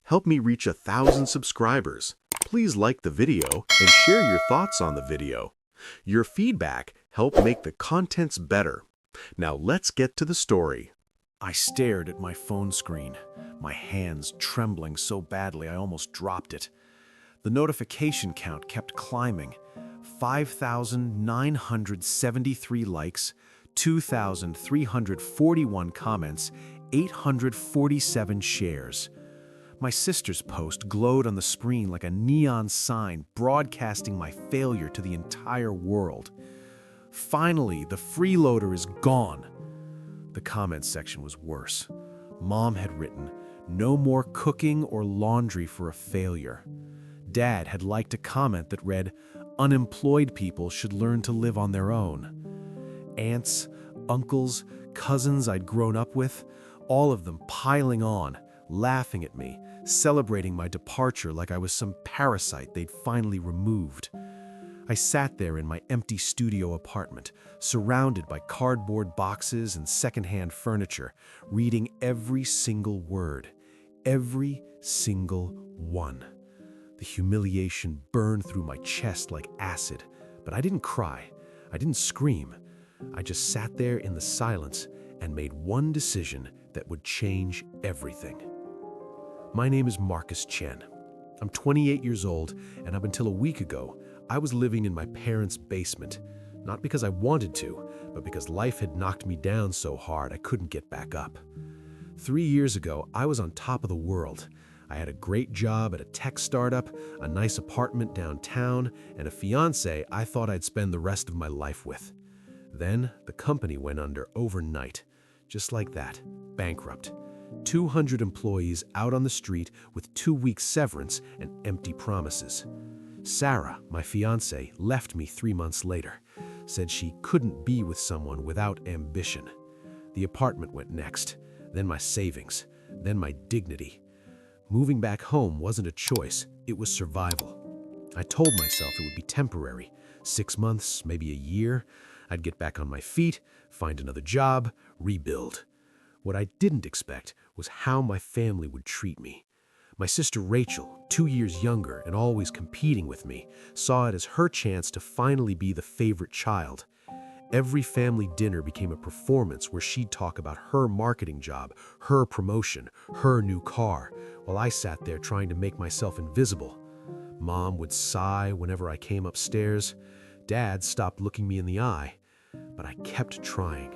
help me reach 1,000 subscribers. Please like the video and share your thoughts on the video. Your feedback helps make the contents better. Now let's get to the story. I stared at my phone screen, my hands trembling so badly I almost dropped it. The notification count kept climbing. 5,973 likes, 2,341 comments, 847 shares. My sister's post glowed on the screen like a neon sign broadcasting my failure to the entire world. Finally, the freeloader is gone. The comments section was worse. Mom had written, "No more cooking or laundry for a failure." Dad had liked a comment that read, "Unemployed people should learn to live on their own." Aunts, uncles, cousins I'd grown up with, all of them piling on, laughing at me, celebrating my departure like I was some parasite they'd finally removed. I sat there in my empty studio apartment, surrounded by cardboard boxes and secondhand furniture, reading every single word, every single one. The humiliation burned through my chest like acid, but I didn't cry. I didn't scream. I just sat there in the silence and made one decision that would change everything. My name is Marcus Chen. I'm 28 years old, and up until a week ago, I was living in my parents' basement. Not because I wanted to, but because life had knocked me down so hard I couldn't get back up. 3 years ago, I was on top of the world. I had a great job at a tech startup, a nice apartment downtown, and a fiancé I thought I'd spend the rest of my life with. Then, the company went under overnight. Just like that, bankrupt. 200 employees out on the street with 2 weeks severance and empty promises. Sarah, my fiancée, left me 3 months later, said she couldn't be with someone without ambition. The apartment went next, then my savings, then my dignity. Moving back home wasn't a choice, it was survival. I told myself it would be temporary, 6 months, maybe a year. I'd get back on my feet, find another job, rebuild. What I didn't expect was how my family would treat me. My sister Rachel, 2 years younger and always competing with me, saw it as her chance to finally be the favorite child. Every family dinner became a performance where she'd talk about her marketing job, her promotion, her new car, while I sat there trying to make myself invisible. Mom would sigh whenever I came upstairs. Dad stopped looking me in the eye. But I kept trying.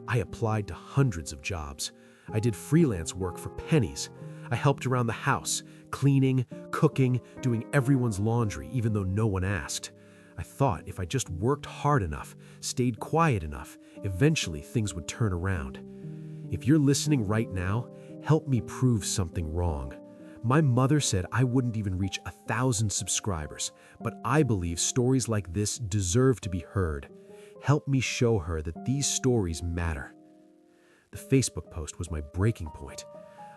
I applied to hundreds of jobs. I did freelance work for pennies. I helped around the house, cleaning, cooking, doing everyone's laundry, even though no one asked. I thought if I just worked hard enough, stayed quiet enough, eventually things would turn around. If you're listening right now, help me prove something wrong. My mother said I wouldn't even reach 1,000 subscribers, but I believe stories like this deserve to be heard. Help me show her that these stories matter. The Facebook post was my breaking point.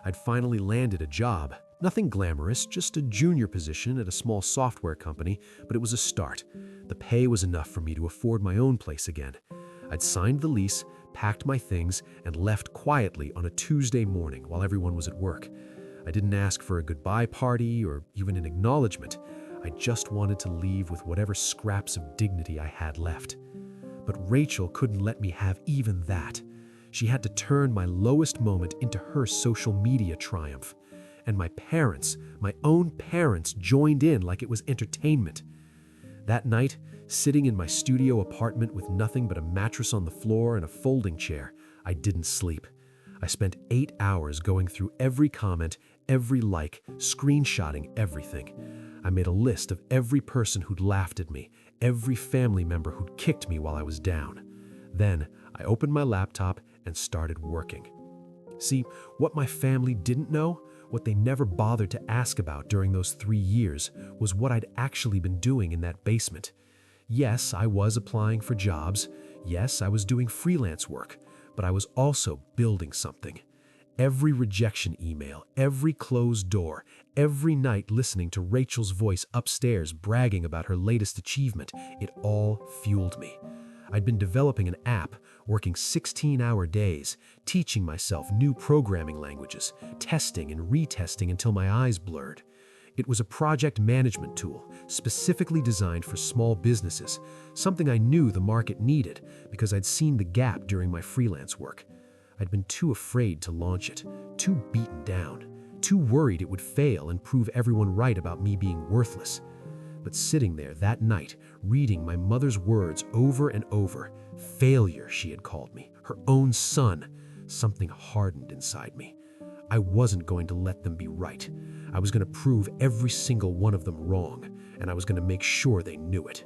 I'd finally landed a job. Nothing glamorous, just a junior position at a small software company, but it was a start. The pay was enough for me to afford my own place again. I'd signed the lease, packed my things, and left quietly on a Tuesday morning while everyone was at work. I didn't ask for a goodbye party or even an acknowledgement. I just wanted to leave with whatever scraps of dignity I had left. But Rachel couldn't let me have even that. She had to turn my lowest moment into her social media triumph. And my parents, my own parents, joined in like it was entertainment. That night, sitting in my studio apartment with nothing but a mattress on the floor and a folding chair, I didn't sleep. I spent 8 hours going through every comment, every like, screenshotting everything. I made a list of every person who'd laughed at me, every family member who'd kicked me while I was down. Then I opened my laptop and started working. See, what my family didn't know, what they never bothered to ask about during those 3 years, was what I'd actually been doing in that basement. Yes, I was applying for jobs. Yes, I was doing freelance work, but I was also building something. Every rejection email, every closed door, every night listening to Rachel's voice upstairs bragging about her latest achievement, it all fueled me. I'd been developing an app, working 16-hour days, teaching myself new programming languages, testing and retesting until my eyes blurred. It was a project management tool, specifically designed for small businesses, something I knew the market needed because I'd seen the gap during my freelance work. I'd been too afraid to launch it, too beaten down, too worried it would fail and prove everyone right about me being worthless. But sitting there that night, reading my mother's words over and over, failure, she had called me, her own son, something hardened inside me. I wasn't going to let them be right. I was going to prove every single one of them wrong, and I was going to make sure they knew it.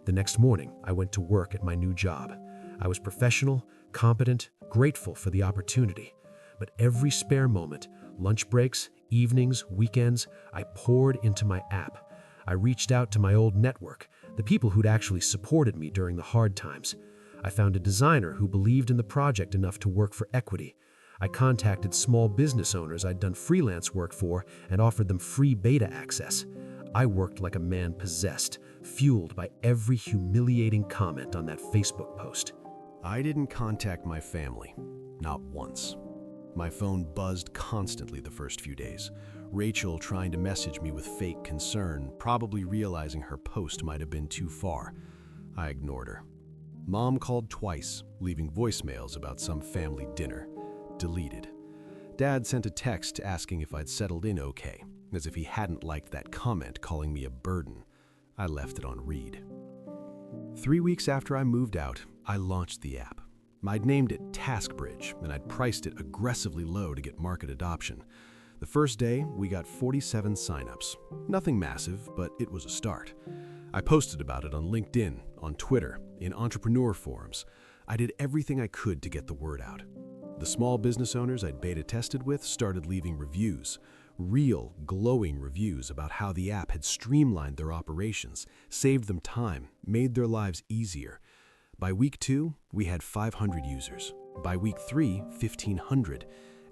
The next morning, I went to work at my new job. I was professional, competent, grateful for the opportunity. But every spare moment, lunch breaks, evenings, weekends, I poured into my app. I reached out to my old network, the people who'd actually supported me during the hard times. I found a designer who believed in the project enough to work for equity. I contacted small business owners I'd done freelance work for and offered them free beta access. I worked like a man possessed, fueled by every humiliating comment on that Facebook post. I didn't contact my family, not once. My phone buzzed constantly the first few days. Rachel trying to message me with fake concern, probably realizing her post might have been too far. I ignored her. Mom called twice, leaving voicemails about some family dinner. Deleted. Dad sent a text asking if I'd settled in okay, as if he hadn't liked that comment calling me a burden. I left it on read. 3 weeks after I moved out, I launched the app. I'd named it TaskBridge, and I'd priced it aggressively low to get market adoption. The first day, we got 47 signups. Nothing massive, but it was a start. I posted about it on LinkedIn, on Twitter, in entrepreneur forums. I did everything I could to get the word out. The small business owners I'd beta tested with started leaving reviews, real, glowing reviews about how the app had streamlined their operations, saved them time, made their lives easier. By week 2, we had 500 users. By week 3, 1,500.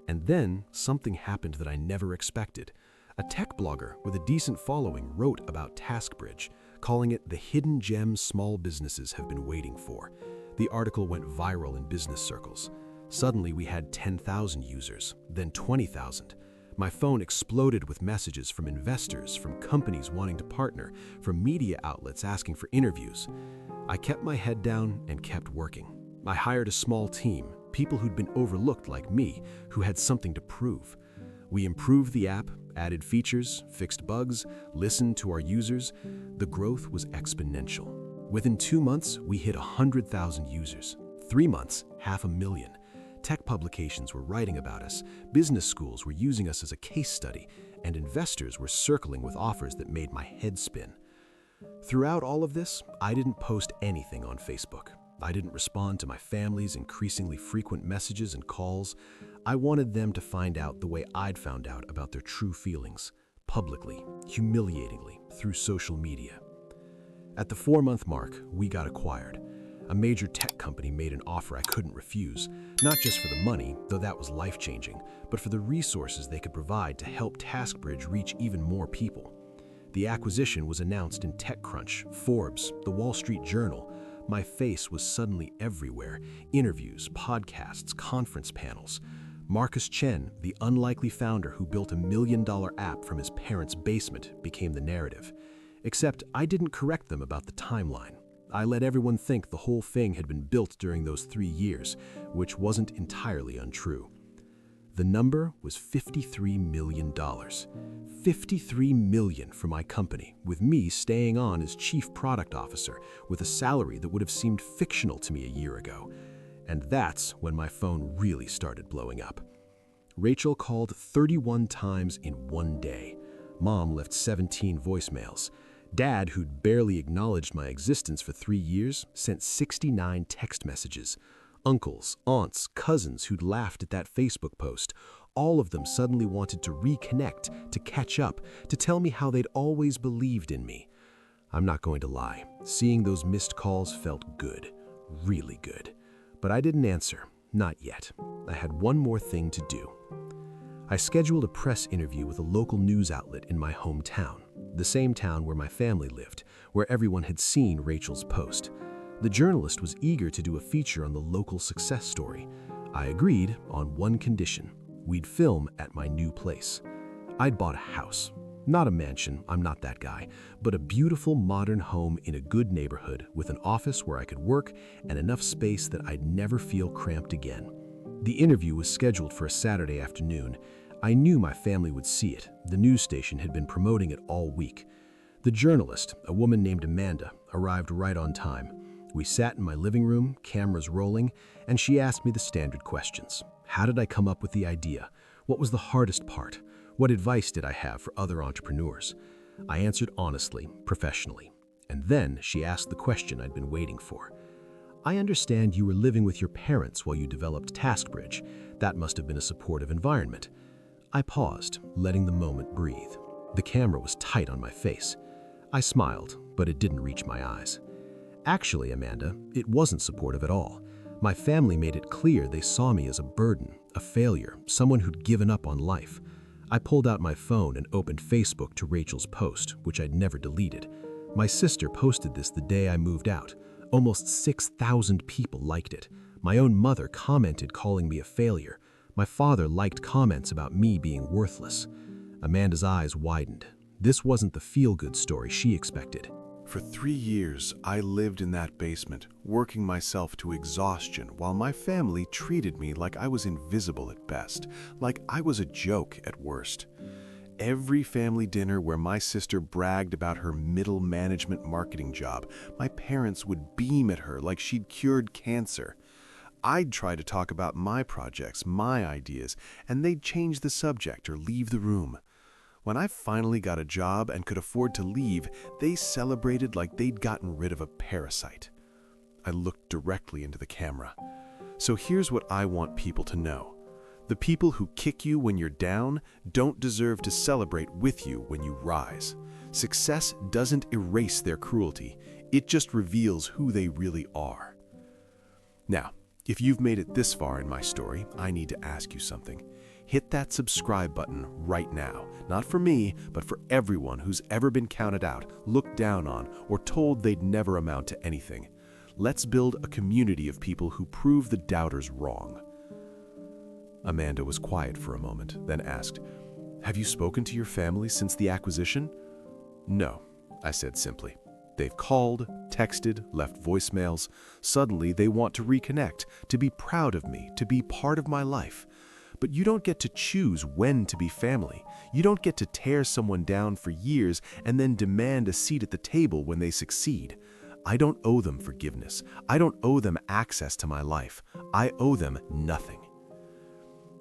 And then something happened that I never expected. A tech blogger with a decent following wrote about TaskBridge, calling it the hidden gem small businesses have been waiting for. The article went viral in business circles. Suddenly, we had 10,000 users, then 20,000. My phone exploded with messages from investors, from companies wanting to partner, from media outlets asking for interviews. I kept my head down and kept working. I hired a small team, people who'd been overlooked like me, who had something to prove. We improved the app, added features, fixed bugs, listened to our users. The growth was exponential. Within 2 months, we hit 100,000 users. 3 months, 500,000. Tech publications were writing about us, business schools were using us as a case study, and investors were circling with offers that made my head spin. Throughout all of this, I didn't post anything on Facebook. I didn't respond to my family's increasingly frequent messages and calls. I wanted them to find out the way I'd found out about their true feelings, publicly, humiliatingly, through social media. At the 4-month mark, we got acquired. A major tech company made an offer I couldn't refuse, not just for the money, though that was life-changing, but for the resources they could provide to help TaskBridge reach even more people. The acquisition was announced in TechCrunch, Forbes, The Wall Street Journal. My face was suddenly everywhere. Interviews, podcasts, conference panels. Marcus Chen, the unlikely founder who built a $1 million app from his parents' basement, became the narrative. Except I didn't correct them about the timeline. I let everyone think the whole thing had been built during those 3 years, which wasn't entirely untrue. The number was $53 million. $53 million for my company, with me staying on as chief product officer with a salary that would have seemed fictional to me a year ago. And that's when my phone really started blowing up. Rachel called 31 times in 1 day. Mom left 17 voicemails. Dad, who'd barely acknowledged my existence for 3 years, sent 69 text messages. Uncles, aunts, cousins who'd laughed at that Facebook post, all of them suddenly wanted to reconnect, to catch up, to tell me how they'd always believed in me. I'm not going to lie, seeing those missed calls felt good, really good. But I didn't answer, not yet. I had one more thing to do. I scheduled a press interview with a local news outlet in my hometown, the same town where my family lived, where everyone had seen Rachel's post. The journalist was eager to do a feature on the local success story. I agreed on one condition: we'd film at my new place. I'd bought a house. Not a mansion, I'm not that guy, but a beautiful modern home in a good neighborhood with an office where I could work and enough space that I'd never feel cramped again. The interview was scheduled for a Saturday afternoon. I knew my family would see it. The news station had been promoting it all week. The journalist, a woman named Amanda, arrived right on time. We sat in my living room, cameras rolling, and she asked me the standard questions. How did I come up with the idea? What was the hardest part? What advice did I have for other entrepreneurs? I answered honestly, professionally. And then she asked the question I'd been waiting for. I understand you were living with your parents while you developed TaskBridge. That must have been a supportive environment. I paused, letting the moment breathe. The camera was tight on my face. I smiled, but it didn't reach my eyes. Actually, Amanda, it wasn't supportive at all. My family made it clear they saw me as a burden, a failure, someone who'd given up on life. I pulled out my phone and opened Facebook to Rachel's post, which I'd never deleted. My sister posted this the day I moved out. Almost 6,000 people liked it. My own mother commented calling me a failure. My father liked comments about me being worthless. Amanda's eyes widened. This wasn't the feel-good story she expected. For 3 years, I lived in that basement, working myself to exhaustion while my family treated me like I was invisible at best, like I was a joke at worst. Every family dinner where my sister bragged about her middle management marketing job, my parents would beam at her like she'd cured cancer. I'd try to talk about my projects, my ideas, and they'd change the subject or leave the room. When I finally got a job and could afford to leave, they celebrated like they'd gotten rid of a parasite. I looked directly into the camera. So here's what I want people to know. The people who kick you when you're down don't deserve to celebrate with you when you rise. Success doesn't erase their cruelty. It just reveals who they really are. Now, if you've made it this far in my story, I need to ask you something. Hit that subscribe button right now. Not for me, but for everyone who's ever been counted out, looked down on, or told they'd never amount to anything. Let's build a community of people who prove the doubters wrong. Amanda was quiet for a moment, then asked, "Have you spoken to your family since the acquisition?" "No," I said simply. "They've called, texted, left voicemails. Suddenly they want to reconnect, to be proud of me, to be part of my life. But you don't get to choose when to be family. You don't get to tear someone down for years and then demand a seat at the table when they succeed. I don't owe them forgiveness. I don't owe them access to my life. I owe them nothing."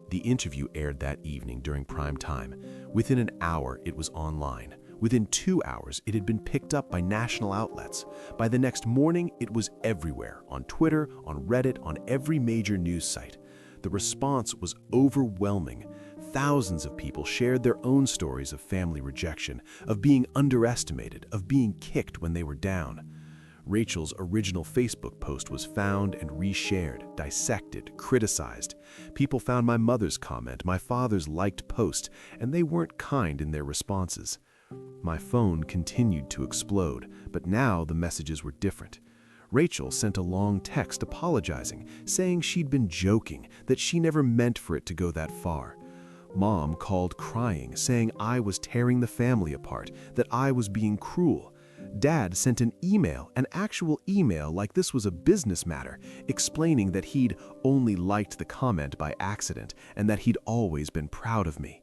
The interview aired that evening during prime time. Within an hour, it was online. Within 2 hours, it had been picked up by national outlets. By the next morning, it was everywhere, on Twitter, on Reddit, on every major news site. The response was overwhelming. Thousands of people shared their own stories of family rejection, of being underestimated, of being kicked when they were down. Rachel's original Facebook post was found and reshared, dissected, criticized. People found my mother's comment, my father's liked post, and they weren't kind in their responses. My phone continued to explode, but now the messages were different. Rachel sent a long text apologizing, saying she'd been joking, that she never meant for it to go that far. Mom called crying, saying I was tearing the family apart, that I was being cruel. Dad sent an email, an actual email like this was a business matter, explaining that he'd only liked the comment by accident and that he'd always been proud of me.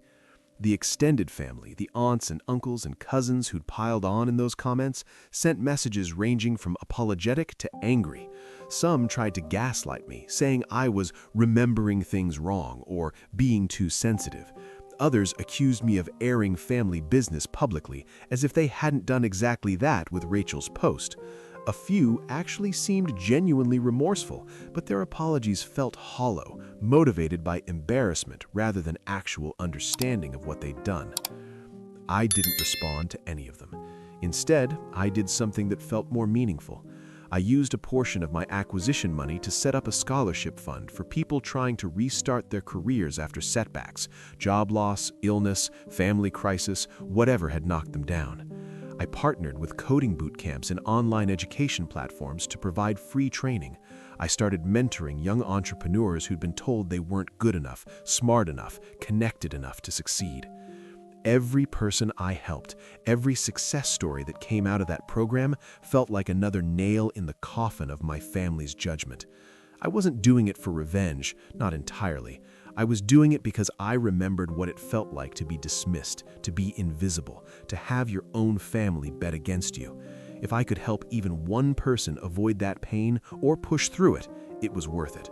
The extended family, the aunts and uncles and cousins who'd piled on in those comments, sent messages ranging from apologetic to angry. Some tried to gaslight me, saying I was remembering things wrong or being too sensitive. Others accused me of airing family business publicly, as if they hadn't done exactly that with Rachel's post. A few actually seemed genuinely remorseful, but their apologies felt hollow, motivated by embarrassment rather than actual understanding of what they'd done. I didn't respond to any of them. Instead, I did something that felt more meaningful. I used a portion of my acquisition money to set up a scholarship fund for people trying to restart their careers after setbacks, job loss, illness, family crisis, whatever had knocked them down. I partnered with coding boot camps and online education platforms to provide free training. I started mentoring young entrepreneurs who'd been told they weren't good enough, smart enough, connected enough to succeed. Every person I helped, every success story that came out of that program felt like another nail in the coffin of my family's judgment. I wasn't doing it for revenge, not entirely. I was doing it because I remembered what it felt like to be dismissed, to be invisible, to have your own family bet against you. If I could help even one person avoid that pain or push through it, it was worth it.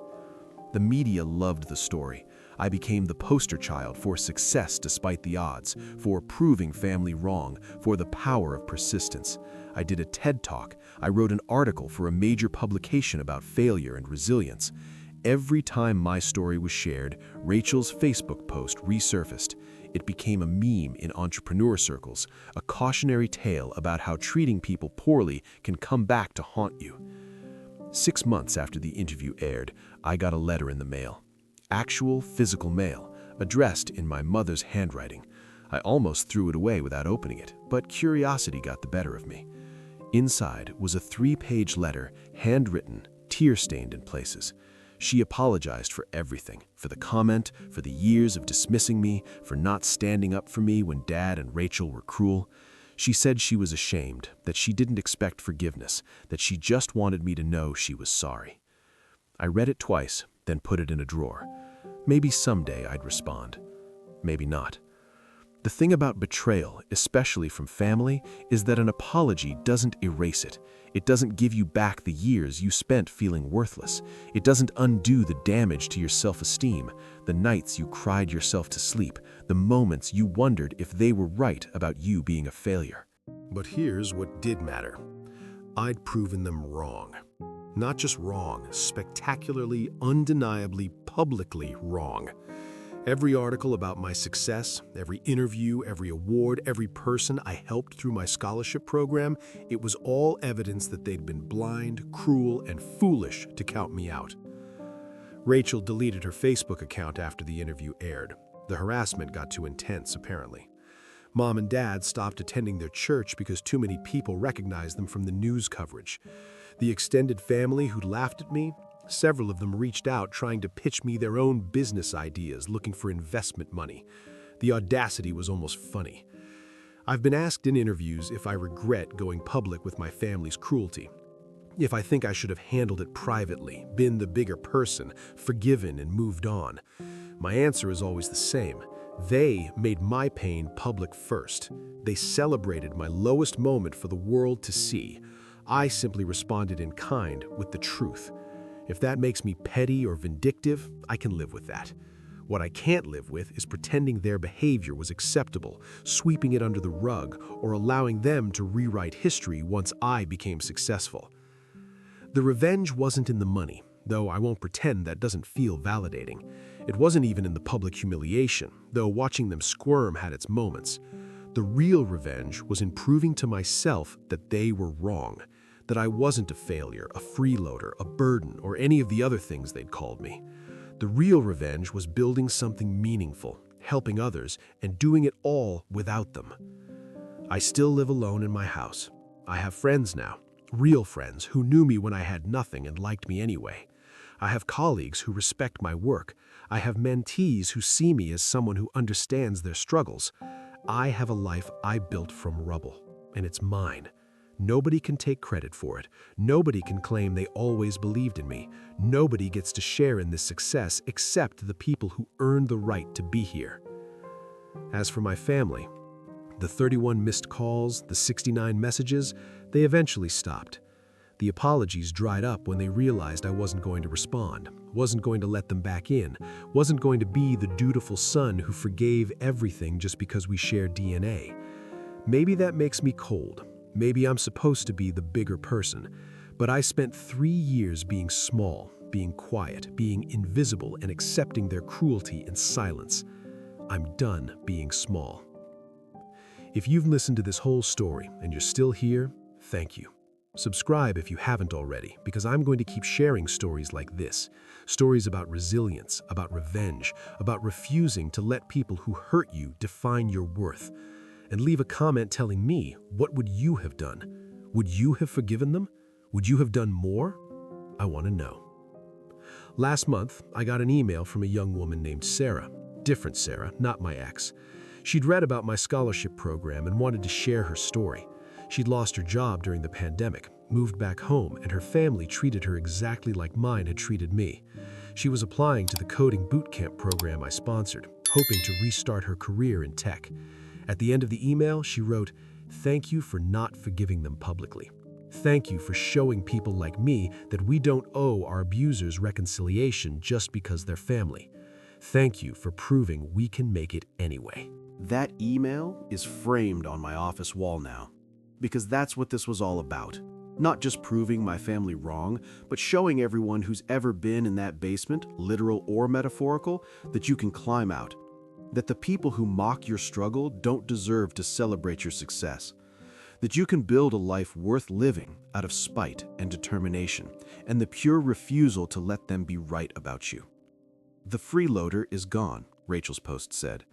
The media loved the story. I became the poster child for success despite the odds, for proving family wrong, for the power of persistence. I did a TED Talk. I wrote an article for a major publication about failure and resilience. Every time my story was shared, Rachel's Facebook post resurfaced. It became a meme in entrepreneur circles, a cautionary tale about how treating people poorly can come back to haunt you. 6 months after the interview aired, I got a letter in the mail. Actual physical mail, addressed in my mother's handwriting. I almost threw it away without opening it, but curiosity got the better of me. Inside was a 3-page letter, handwritten, tear-stained in places. She apologized for everything, for the comment, for the years of dismissing me, for not standing up for me when Dad and Rachel were cruel. She said she was ashamed, that she didn't expect forgiveness, that she just wanted me to know she was sorry. I read it twice, then put it in a drawer. Maybe someday I'd respond. Maybe not. The thing about betrayal, especially from family, is that an apology doesn't erase it. It doesn't give you back the years you spent feeling worthless. It doesn't undo the damage to your self-esteem, the nights you cried yourself to sleep, the moments you wondered if they were right about you being a failure. But here's what did matter. I'd proven them wrong. Not just wrong, spectacularly, undeniably, publicly wrong. Every article about my success, every interview, every award, every person I helped through my scholarship program, it was all evidence that they'd been blind, cruel, and foolish to count me out. Rachel deleted her Facebook account after the interview aired. The harassment got too intense, apparently. Mom and Dad stopped attending their church because too many people recognized them from the news coverage. The extended family who'd laughed at me, several of them reached out trying to pitch me their own business ideas, looking for investment money. The audacity was almost funny. I've been asked in interviews if I regret going public with my family's cruelty, if I think I should have handled it privately, been the bigger person, forgiven and moved on. My answer is always the same. They made my pain public first. They celebrated my lowest moment for the world to see. I simply responded in kind with the truth. If that makes me petty or vindictive, I can live with that. What I can't live with is pretending their behavior was acceptable, sweeping it under the rug, or allowing them to rewrite history once I became successful. The revenge wasn't in the money, though I won't pretend that doesn't feel validating. It wasn't even in the public humiliation, though watching them squirm had its moments. The real revenge was in proving to myself that they were wrong, that I wasn't a failure, a freeloader, a burden, or any of the other things they'd called me. The real revenge was building something meaningful, helping others, and doing it all without them. I still live alone in my house. I have friends now, real friends who knew me when I had nothing and liked me anyway. I have colleagues who respect my work. I have mentees who see me as someone who understands their struggles. I have a life I built from rubble, and it's mine. Nobody can take credit for it. Nobody can claim they always believed in me. Nobody gets to share in this success except the people who earned the right to be here. As for my family, the 31 missed calls, the 69 messages, they eventually stopped. The apologies dried up when they realized I wasn't going to respond, wasn't going to let them back in, wasn't going to be the dutiful son who forgave everything just because we shared DNA. Maybe that makes me cold. Maybe I'm supposed to be the bigger person, but I spent 3 years being small, being quiet, being invisible, and accepting their cruelty in silence. I'm done being small. If you've listened to this whole story and you're still here, thank you. Subscribe if you haven't already, because I'm going to keep sharing stories like this. Stories about resilience, about revenge, about refusing to let people who hurt you define your worth. and leave a comment telling me, what would you have done? Would you have forgiven them? Would you have done more? I want to know. Last month, I got an email from a young woman named Sarah. Different Sarah, not my ex. She'd read about my scholarship program and wanted to share her story. She'd lost her job during the pandemic, moved back home, and her family treated her exactly like mine had treated me. She was applying to the coding bootcamp program I sponsored, hoping to restart her career in tech. At the end of the email, she wrote, "Thank you for not forgiving them publicly. Thank you for showing people like me that we don't owe our abusers reconciliation just because they're family. Thank you for proving we can make it anyway." That email is framed on my office wall now, because that's what this was all about. Not just proving my family wrong, but showing everyone who's ever been in that basement, literal or metaphorical, that you can climb out. That the people who mock your struggle don't deserve to celebrate your success. That you can build a life worth living out of spite and determination, and the pure refusal to let them be right about you. "The freeloader is gone," Rachel's post said.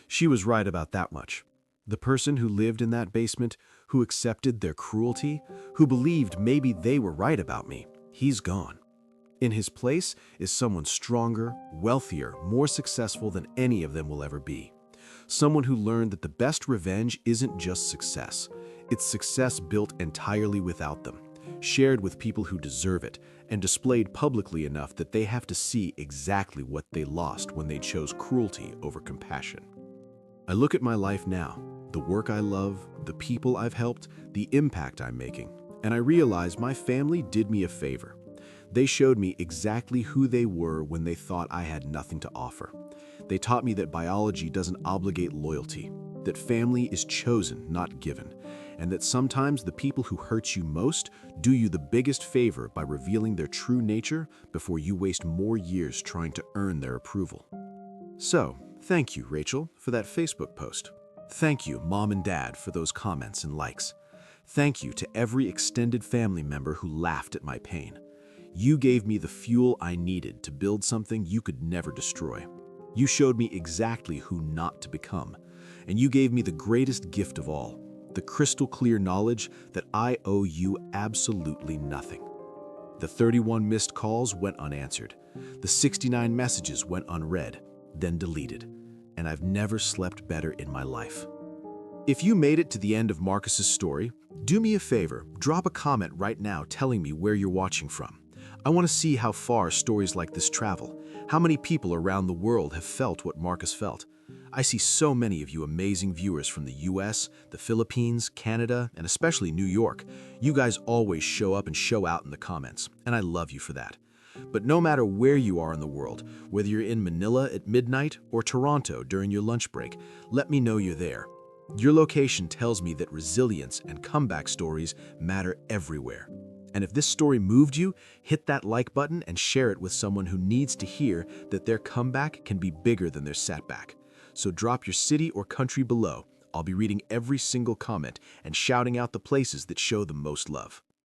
She was right about that much. The person who lived in that basement, who accepted their cruelty, who believed maybe they were right about me, he's gone. In his place is someone stronger, wealthier, more successful than any of them will ever be. Someone who learned that the best revenge isn't just success. It's success built entirely without them, shared with people who deserve it, and displayed publicly enough that they have to see exactly what they lost when they chose cruelty over compassion. I look at my life now, the work I love, the people I've helped, the impact I'm making, and I realize my family did me a favor. They showed me exactly who they were when they thought I had nothing to offer. They taught me that biology doesn't obligate loyalty, that family is chosen, not given, and that sometimes the people who hurt you most do you the biggest favor by revealing their true nature before you waste more years trying to earn their approval. So, thank you, Rachel, for that Facebook post. Thank you, Mom and Dad, for those comments and likes. Thank you to every extended family member who laughed at my pain. You gave me the fuel I needed to build something you could never destroy. You showed me exactly who not to become. And you gave me the greatest gift of all, the crystal clear knowledge that I owe you absolutely nothing. The 31 missed calls went unanswered. The 69 messages went unread, then deleted. And I've never slept better in my life. If you made it to the end of Marcus's story, do me a favor, drop a comment right now telling me where you're watching from. I want to see how far stories like this travel, how many people around the world have felt what Marcus felt. I see so many of you amazing viewers from the US, the Philippines, Canada, and especially New York. You guys always show up and show out in the comments, and I love you for that. But no matter where you are in the world, whether you're in Manila at midnight or Toronto during your lunch break, let me know you're there. Your location tells me that resilience and comeback stories matter everywhere. And if this story moved you, hit that like button and share it with someone who needs to hear that their comeback can be bigger than their setback. So drop your city or country below. I'll be reading every single comment and shouting out the places that show the most love.